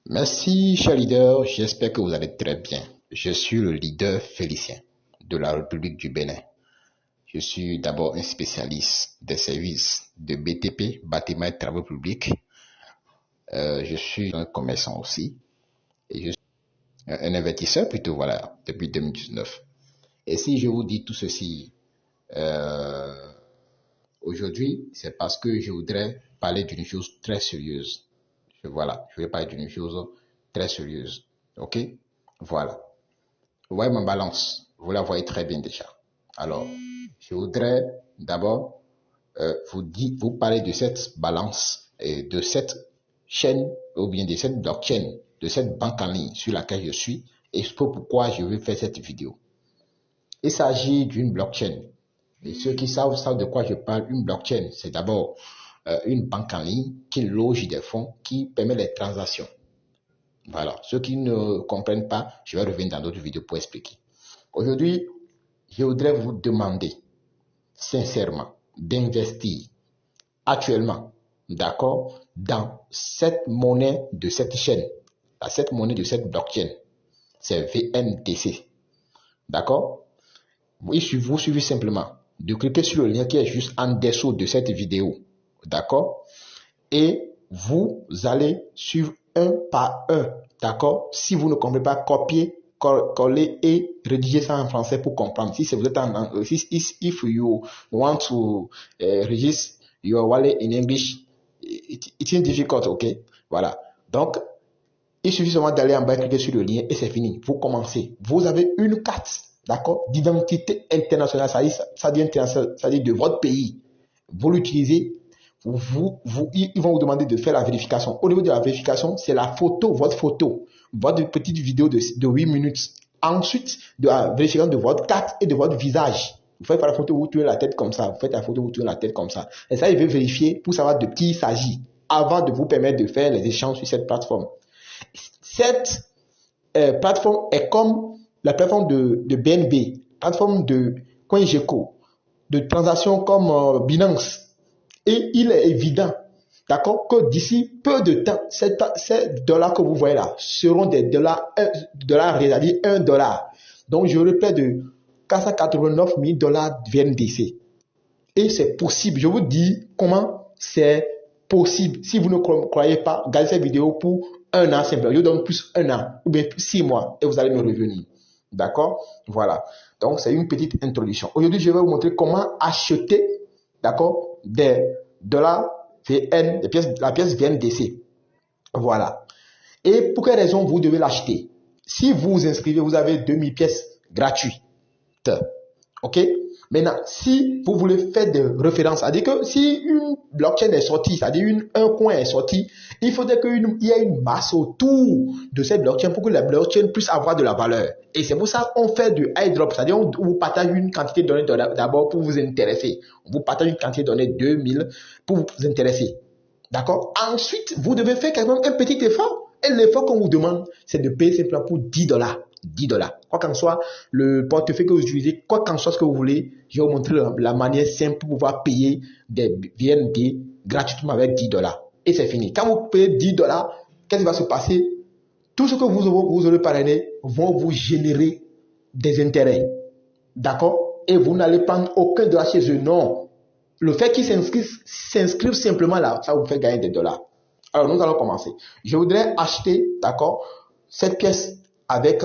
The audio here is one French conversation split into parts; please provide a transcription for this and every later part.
Merci, cher leader. J'espère que vous allez très bien. Je suis le leader Félicien de la République du Bénin. Je suis d'abord un spécialiste des services de BTP, bâtiments et travaux publics. Je suis un commerçant aussi et je suis un investisseur plutôt, voilà, depuis 2019. Et si je vous dis tout ceci euh, aujourd'hui, c'est parce que je voudrais parler d'une chose très sérieuse. Voilà, je vais parler d'une chose très sérieuse. OK? Voilà. Vous voyez ma balance. Vous la voyez très bien déjà. Alors, je voudrais d'abord vous parler de cette balance et de cette chaîne ou bien de cette blockchain, de cette banque en ligne sur laquelle je suis et pourquoi je veux faire cette vidéo. Il s'agit d'une blockchain. Et ceux qui savent de quoi je parle. Une blockchain, c'est d'abord une banque en ligne qui loge des fonds, qui permet les transactions. Voilà. Ceux qui ne comprennent pas, je vais revenir dans d'autres vidéos pour expliquer. Aujourd'hui, je voudrais vous demander sincèrement d'investir actuellement, d'accord, dans cette monnaie de cette chaîne, cette monnaie de cette blockchain. C'est VNDC. D'accord? Vous suivez simplement de cliquer sur le lien qui est juste en dessous de cette vidéo. D'accord? Et vous allez suivre un par un. D'accord? Si vous ne comprenez pas, copier, coller et rédiger ça en français pour comprendre. Si vous êtes if you want to register your wallet in English, it is difficult, ok? Voilà. Donc, il suffit seulement d'aller en bas, cliquer sur le lien et c'est fini. Vous commencez. Vous avez une carte, d'accord, d'identité internationale, ça dit de votre pays. Vous l'utilisez. Ils vont vous demander de faire la vérification. Au niveau de la vérification, c'est la photo, votre petite vidéo de 8 minutes. Ensuite, de la vérification de votre carte et de votre visage. Vous faites la photo, vous tournez la tête comme ça. Vous faites la photo, vous tournez la tête comme ça. Et ça, il veut vérifier pour savoir de qui il s'agit avant de vous permettre de faire les échanges sur cette plateforme. Cette plateforme est comme la plateforme de BNB, plateforme de CoinGecko, de transactions comme Binance. Et il est évident, d'accord, que d'ici peu de temps, ces dollars que vous voyez là seront des dollars, c'est-à-dire $1. Donc, je répète, de 489 000 dollars VNDC. Et c'est possible. Je vous dis comment c'est possible. Si vous ne croyez pas, regardez cette vidéo pour un an simplement. Je donne plus un an ou bien plus 6 mois et vous allez me revenir. D'accord? Voilà. Donc, c'est une petite introduction. Aujourd'hui, je vais vous montrer comment acheter, d'accord, des dollars VN, la pièce VNDC. Voilà. Et pour quelle raison vous devez l'acheter? Si vous vous inscrivez, vous avez 2000 pièces gratuites. OK? Maintenant, si vous voulez faire des références, c'est-à-dire que si une blockchain est sortie, c'est-à-dire un coin est sorti, il faudrait qu'il y ait une masse autour de cette blockchain pour que la blockchain puisse avoir de la valeur. Et c'est pour ça qu'on fait du airdrop, c'est-à-dire on vous partage une quantité donnée d'abord pour vous intéresser. On vous partage une quantité donnée 2000 pour vous intéresser. D'accord? Ensuite, vous devez faire quand même un petit effort. Et l'effort qu'on vous demande, c'est de payer simplement pour 10 dollars. 10 dollars. Quoi qu'en soit, le portefeuille que vous utilisez, quoi qu'en soit ce que vous voulez, je vais vous montrer la manière simple pour pouvoir payer des VND gratuitement avec 10 dollars. Et c'est fini. Quand vous payez 10 dollars, qu'est-ce qui va se passer? Tout ce que vous aurez parrainé vont vous générer des intérêts. D'accord? Et vous n'allez prendre aucun dollar chez eux. Non. Le fait qu'ils s'inscrivent simplement là, ça vous fait gagner des dollars. Alors, nous allons commencer. Je voudrais acheter, d'accord, cette pièce avec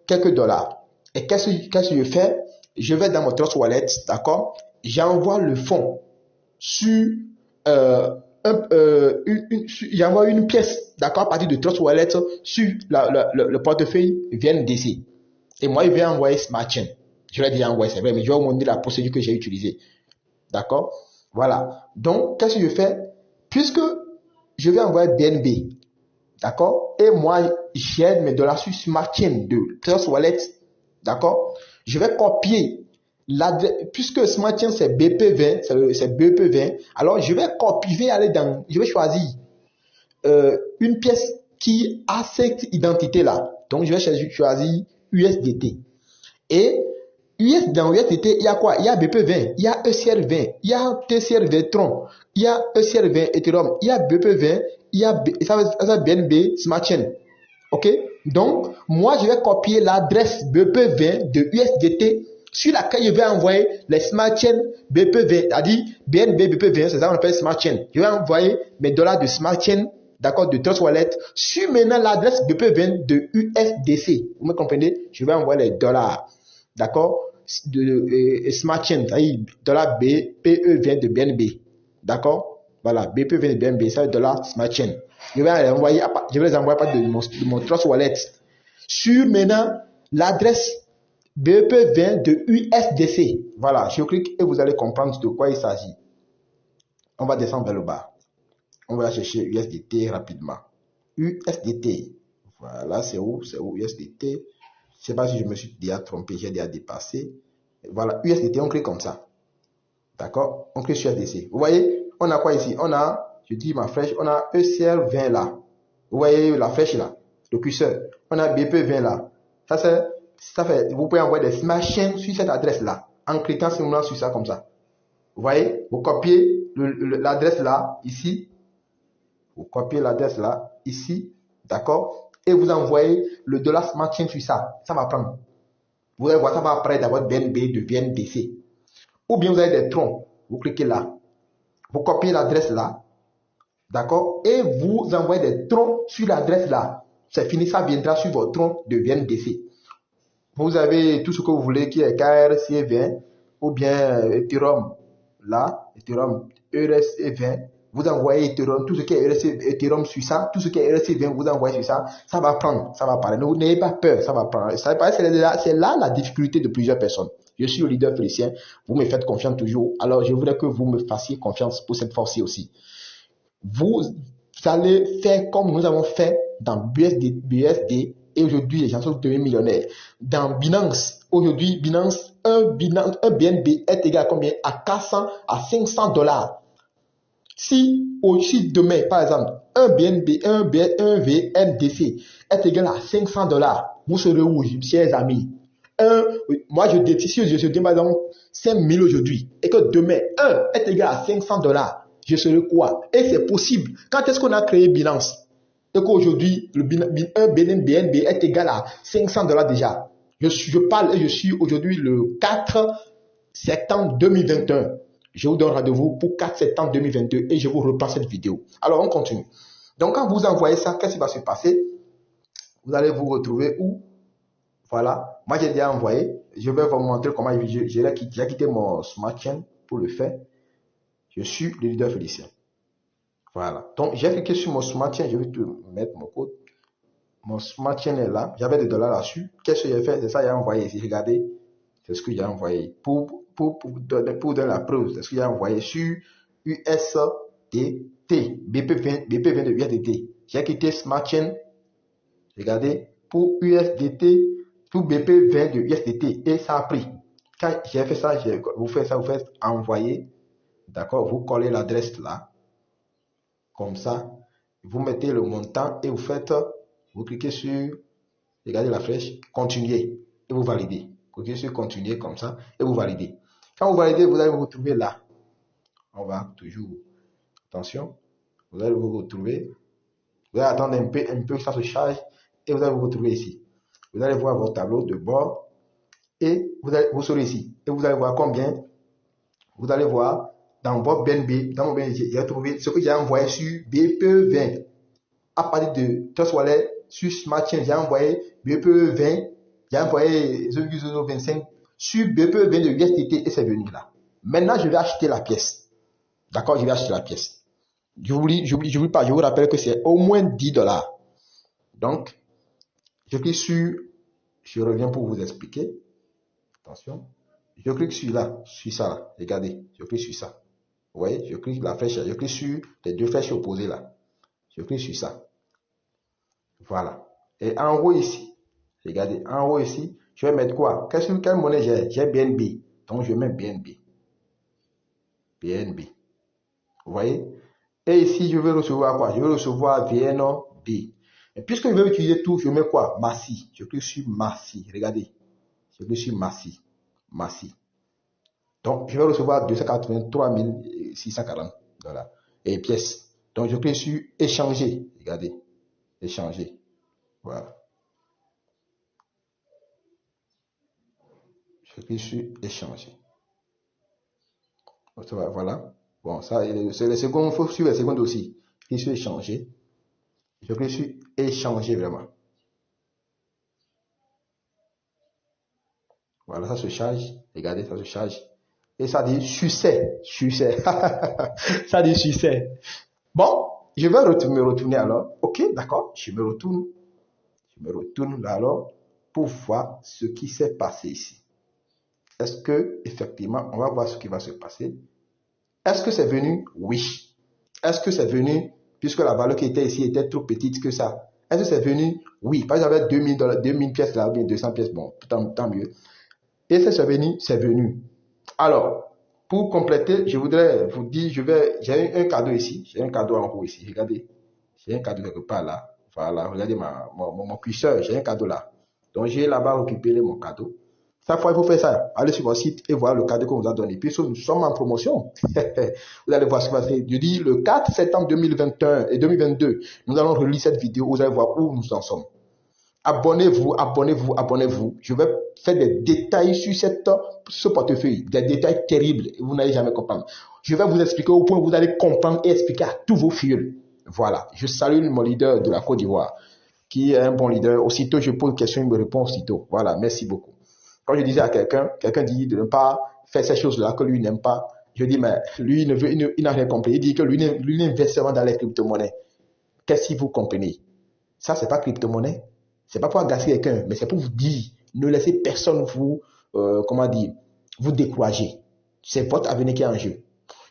quelques dollars. Et qu'est-ce que je fais? Je vais dans mon Trust Wallet, d'accord, j'envoie le fonds sur j'envoie une pièce, d'accord, à partir de Trust Wallet sur le portefeuille VNDC. Et moi, je vais envoyer Smart Chain. Je l'ai déjà envoyé, c'est vrai, mais je vais vous montrer la procédure que j'ai utilisée. D'accord? Voilà. Donc, qu'est-ce que je fais? Puisque je vais envoyer BNB, d'accord? Et moi, j'ai mes dollars sur Smart Chain de Trust Wallet, d'accord? Je vais copier l'adresse, puisque Smart Chain c'est BP20, c'est BP20, alors je vais copier, je vais choisir une pièce qui a cette identité-là. Donc, je vais choisir USDT. Et Dans USDT, il y a quoi? Il y a BP20, il y a ECR20, il y a TCR20 Tron, il y a ECR20 Ethereum, il y a BP20, il y a BNB Smart Chain. Ok? Donc, moi, je vais copier l'adresse BP20 de USDT sur laquelle je vais envoyer les Smart Chain BP20, c'est-à-dire BNB BP20, c'est ça qu'on appelle Smart Chain. Je vais envoyer mes dollars de Smart Chain, d'accord, de Trust Wallet, sur maintenant l'adresse BP20 de USDC. Vous me comprenez? Je vais envoyer les dollars, d'accord, de Smart Chain, c'est-à-dire dollar BPE20 de BNB, d'accord? Voilà, BP20 de BNB, ça c'est dollar Smart Chain. Je vais les envoyer à partir de mon Trust Wallet sur maintenant l'adresse BP20 de USDC. Voilà, je clique et vous allez comprendre de quoi il s'agit. On va descendre vers le bas. On va chercher USDT rapidement. USDT. Voilà, c'est où? C'est où USDT? Je ne sais pas si je me suis déjà trompé, j'ai déjà dépassé. Voilà, USDT, on clique comme ça. D'accord? On clique sur USDC. Vous voyez, on a quoi ici? On a, je dis ma flèche, on a ECR20 là. Vous voyez la flèche là, le curseur. On a BP20 là. Ça fait, vous pouvez envoyer des Smart Chain sur cette adresse là, en cliquant simplement sur ça comme ça. Vous voyez, vous copiez l'adresse là, ici. Vous copiez l'adresse là, ici. D'accord? Et vous envoyez le dollar Smart Chain sur ça. Ça va prendre. Vous allez voir, ça va apparaître dans votre BNB de BNDC. Ou bien vous avez des troncs. Vous cliquez là. Vous copiez l'adresse là. D'accord? Et vous envoyez des troncs sur l'adresse là. C'est fini, ça viendra sur votre tronc de BNDC. Vous avez tout ce que vous voulez qui est KRC20 ou bien Ethereum là, Ethereum ERC20. Vous envoyez Ethereum, tout ce qui est Ethereum sur ça, tout ce qui est ERC20, vous envoyez sur ça, ça va prendre, ça va parler. N'ayez pas peur, ça va prendre. C'est là la difficulté de plusieurs personnes. Je suis le leader Félicien, vous me faites confiance toujours, alors je voudrais que vous me fassiez confiance pour cette fois-ci aussi. Vous allez faire comme nous avons fait dans BUSD et aujourd'hui les gens sont devenus millionnaires. Dans Binance, aujourd'hui un BNB est égal à combien? À 400 à 500 dollars. Si demain, par exemple, un VNDC est égal à 500 dollars, vous serez où, chers amis? Moi, je détient, si je dis par exemple 5000 aujourd'hui, et que demain, 1 est égal à 500 dollars, je serai quoi? Et c'est possible. Quand est-ce qu'on a créé Binance? Et qu'aujourd'hui, un BNB est égal à 500 dollars déjà. Je parle et je suis aujourd'hui le 4 septembre 2021. Je vous donne rendez-vous pour 4 septembre 2022 et je vous reprends cette vidéo. Alors, on continue. Donc, quand vous envoyez ça, qu'est-ce qui va se passer? Vous allez vous retrouver où? Voilà. Moi, j'ai déjà envoyé. Je vais vous montrer comment j'ai quitté mon Smart Chain pour le faire. Je suis le leader Félicien. Voilà. Donc, j'ai cliqué sur mon Smart Chain. Je vais te mettre mon code. Mon Smart Chain est là. J'avais des dollars là-dessus. Qu'est-ce que j'ai fait? C'est ça, j'ai envoyé ici. Regardez. C'est ce que j'ai envoyé. Pour donner la preuve, c'est ce que j'ai envoyé sur USDT. BP20 de USDT. J'ai quitté Smart Chain. Regardez. Pour USDT. Pour BP20 de USDT. Et ça a pris. Quand j'ai fait ça, vous faites envoyer. D'accord? Vous collez l'adresse là. Comme ça. Vous mettez le montant et vous cliquez sur, regardez la flèche, continuer. Et vous validez. Vous cliquez sur continuer comme ça et vous validez. Quand vous validez, vous allez vous retrouver là. On va toujours, attention, vous allez vous retrouver. Vous allez attendre un peu que ça se charge et vous allez vous retrouver ici. Vous allez voir votre tableau de bord et vous serez ici. Et vous allez voir combien. Vous allez voir dans votre BNB, dans mon BNB, j'ai trouvé ce que j'ai envoyé sur BP20. À partir de Trust Wallet, sur Smart Chain, j'ai envoyé BP20, j'ai envoyé 0,025 sur BP20 de USDT et c'est venu là. Maintenant, je vais acheter la pièce. D'accord, je vais acheter la pièce. J'oublie pas, je vous rappelle que c'est au moins 10 dollars. Donc, je clique sur, je reviens pour vous expliquer. Attention. Je clique sur là, sur ça là. Regardez, je clique sur ça. Vous voyez, je clique la flèche, je clique sur les deux flèches opposées là. Je clique sur ça. Voilà. Et en haut ici, regardez, en haut ici, je vais mettre quoi? Quelle monnaie j'ai? J'ai BNB. Donc, je mets BNB. BNB. Vous voyez? Et ici, je vais recevoir quoi? Je vais recevoir VNB. Et puisque je vais utiliser tout, je mets quoi? Massy. Je clique sur Massy. Regardez. Je clique sur Massy. Merci. Donc, je vais recevoir 283 640 $ et pièces. Donc, je clique sur échanger. Regardez, échanger. Voilà. Je clique sur échanger. Voilà. Bon, ça, c'est les secondes. Il faut suivre les secondes aussi. Je clique sur échanger. Je clique sur échanger vraiment. Voilà, ça se charge. Regardez, ça se charge. Et ça dit succès. Succès. Ça dit succès. Bon, je vais me retourner alors. Ok, d'accord. Je me retourne. Je me retourne là alors pour voir ce qui s'est passé ici. Est-ce que, effectivement, on va voir ce qui va se passer. Est-ce que c'est venu? Oui. Est-ce que c'est venu, puisque la valeur qui était ici était trop petite que ça? Est-ce que c'est venu? Oui. Par exemple, j'avais 2000 pièces là, ou bien 200 pièces, bon, tant mieux. Et c'est venu, c'est venu. Alors, pour compléter, je voudrais vous dire, j'ai un cadeau ici, j'ai un cadeau en haut ici, regardez. J'ai un cadeau quelque part là. Voilà, regardez mon cuisseur, j'ai un cadeau là. Donc, j'ai là-bas récupéré mon cadeau. Chaque fois, il faut faire ça. Allez sur mon site et voir le cadeau qu'on vous a donné. Puis, nous sommes en promotion. Vous allez voir ce qui va se passer. Je dis le 4 septembre 2021 et 2022, nous allons relire cette vidéo. Vous allez voir où nous en sommes. Abonnez-vous, abonnez-vous, abonnez-vous. Je vais faire des détails sur ce portefeuille, des détails terribles. Vous n'allez jamais comprendre. Je vais vous expliquer au point où vous allez comprendre et expliquer à tous vos filles. Voilà. Je salue mon leader de la Côte d'Ivoire, qui est un bon leader. Aussitôt, je pose une question, il me répond aussitôt. Voilà. Merci beaucoup. Quand je disais à quelqu'un dit de ne pas faire ces choses-là que lui n'aime pas. Je dis, mais lui, il n'a rien compris. Il dit que lui n'investit seulement dans les crypto-monnaies. Qu'est-ce que vous comprenez? Ça, c'est pas crypto-monnaie. C'est pas pour agacer quelqu'un, mais c'est pour vous dire, ne laissez personne vous, vous décourager. C'est votre avenir qui est en jeu.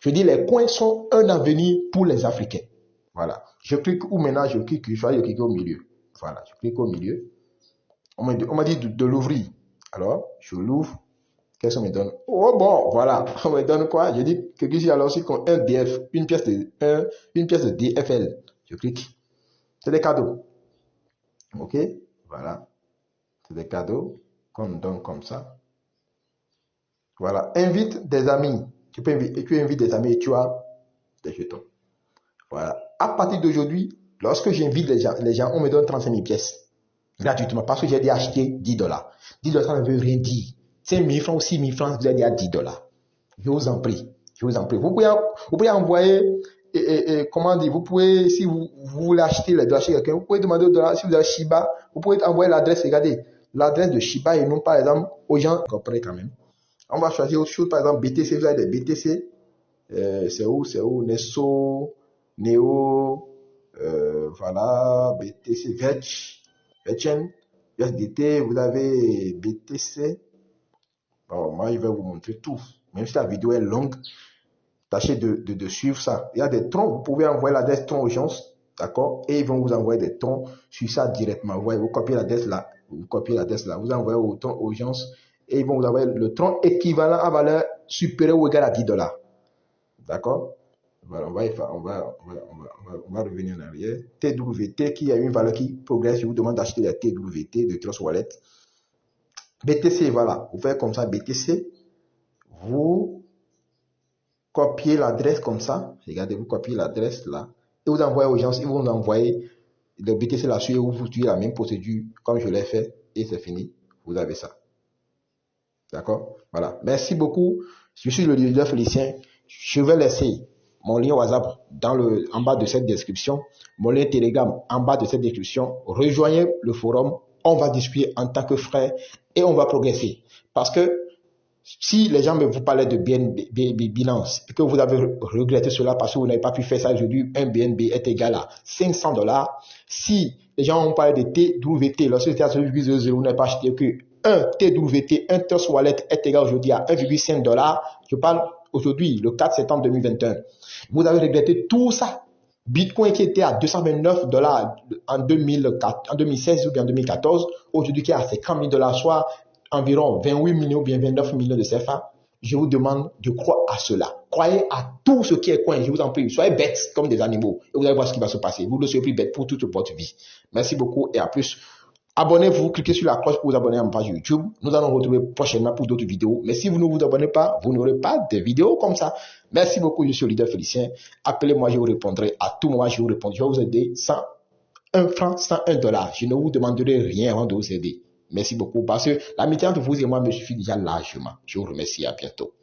Je dis, les coins sont un avenir pour les Africains. Voilà. Je clique où maintenant? Je clique au milieu. Voilà. Je clique au milieu. On m'a dit de l'ouvrir. Alors, je l'ouvre. Qu'est-ce qu'on me donne? Oh bon, voilà. On me donne quoi? Je dis que ici alors aussi un DF, une pièce de DFL. Je clique. C'est des cadeaux. Ok? Voilà. C'est des cadeaux qu'on donne comme ça. Voilà. Invite des amis. Tu invites des amis et tu as des jetons. Voilà. À partir d'aujourd'hui, lorsque j'invite les gens, on me donne 35 000 pièces. Gratuitement. Parce que j'ai dit acheter 10 $. 10 $, ça ne veut rien dire. 5 000 francs ou 6 000 francs, vous allez dire à 10 $. Je vous en prie. Je vous en prie. Vous pouvez envoyer, comment dire, vous pouvez, si vous voulez acheter les dollars chez quelqu'un, vous pouvez demander au dollar, si vous avez Shiba, vous pouvez envoyer l'adresse, regardez, l'adresse de Shiba et non par exemple aux gens, comprenez quand même. On va choisir autre chose, par exemple BTC, vous avez des BTC, c'est où, Neo, voilà, BTC, Vetchen, USDT, vous avez BTC. Bon, moi, je vais vous montrer tout. Même si la vidéo est longue, tâchez de suivre ça. Il y a des troncs, vous pouvez envoyer l'adresse tronc aux gens, d'accord? Et ils vont vous envoyer des troncs sur ça directement. Vous voyez, vous copiez l'adresse là, vous envoyez au tronc aux gens et ils vont vous envoyer le tronc équivalent à valeur supérieure ou égale à 10 $. D'accord? Voilà, on va revenir en arrière. TWT qui a une valeur qui progresse, je vous demande d'acheter la TWT de Trust Wallet. BTC, voilà, vous faites comme ça, BTC, vous copiez l'adresse comme ça, regardez, vous copiez l'adresse là, et vous envoyez aux gens, ils vont vous envoyer le BTC là-dessus, et vous utilisez la même procédure comme je l'ai fait, et c'est fini, vous avez ça. D'accord? Voilà, merci beaucoup, je suis le leader Félicien, je vais laisser mon lien WhatsApp en bas de cette description, mon lien Telegram en bas de cette description, rejoignez le forum, on va discuter en tant que frères et on va progresser. Parce que si les gens vous parlaient de Binance et que vous avez regretté cela parce que vous n'avez pas pu faire ça aujourd'hui, un BNB est égal à 500 $. Si les gens ont parlé de TWT, lorsque c'était à 0,00, vous n'avez pas acheté que un TWT, un Trust Wallet est égal aujourd'hui à 1,5 $. Je parle aujourd'hui, le 4 septembre 2021. Vous avez regretté tout ça. Bitcoin qui était à 229 $ en 2016 ou bien en 2014, aujourd'hui qui est à 50 000 $, soit environ 28 millions ou bien 29 millions de CFA. Je vous demande de croire à cela. Croyez à tout ce qui est coin. Je vous en prie. Soyez bêtes comme des animaux. Et vous allez voir ce qui va se passer. Vous ne serez plus bêtes pour toute votre vie. Merci beaucoup et à plus. Abonnez-vous, cliquez sur la cloche pour vous abonner à ma page YouTube. Nous allons nous retrouver prochainement pour d'autres vidéos. Mais si vous ne vous abonnez pas, vous n'aurez pas de vidéos comme ça. Merci beaucoup, je suis le leader Félicien. Appelez-moi, je vous répondrai. À tout moment, je vous répondrai. Je vais vous aider sans un franc, sans un dollar. Je ne vous demanderai rien avant de vous aider. Merci beaucoup parce que l'amitié entre vous et moi me suffit déjà largement. Je vous remercie. À bientôt.